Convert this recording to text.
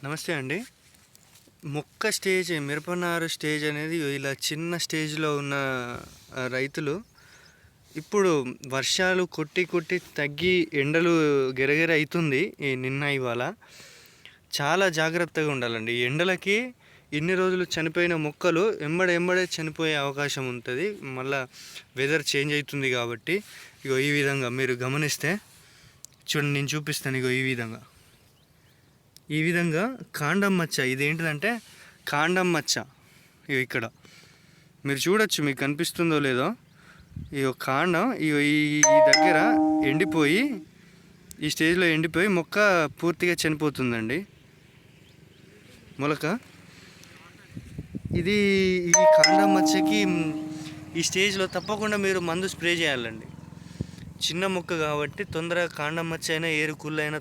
నమస్తే అండి. మొక్క స్టేజ్, మిరపనారు స్టేజ్ అనేది ఇలా చిన్న స్టేజ్‌లో ఉన్న రైతులు ఇప్పుడు వర్షాలు కొట్టి కొట్టి తగ్గి ఎండలు గెరగెర అయితుంది. నిన్న ఇవాళ చాలా జాగ్రత్తగా ఉండాలండి. ఎండలకి ఇన్ని రోజులు చనిపోయిన మొక్కలు ఎంబడే చనిపోయే అవకాశం ఉంటుంది. మళ్ళా వెదర్ చేంజ్ అవుతుంది కాబట్టి ఇగో ఈ విధంగా మీరు గమనిస్తే చూడండి, నేను చూపిస్తాను. ఇగో ఈ విధంగా కాండం మచ్చ. ఇదేంటిదంటే కాండం మచ్చ. ఇగో ఇక్కడ మీరు చూడొచ్చు, మీకు కనిపిస్తుందో లేదో. ఈ కాండం ఈ దగ్గర ఎండిపోయి, ఈ స్టేజ్లో ఎండిపోయి మొక్క పూర్తిగా చనిపోతుందండి. మొలక ఇది ఈ కాండం మచ్చకి ఈ స్టేజ్లో తప్పకుండా మీరు మందు స్ప్రే చేయాలండి. చిన్న మొక్క కాబట్టి తొందరగా కాండం మచ్చ అయినా ఏరు కుళ్ళు అయినా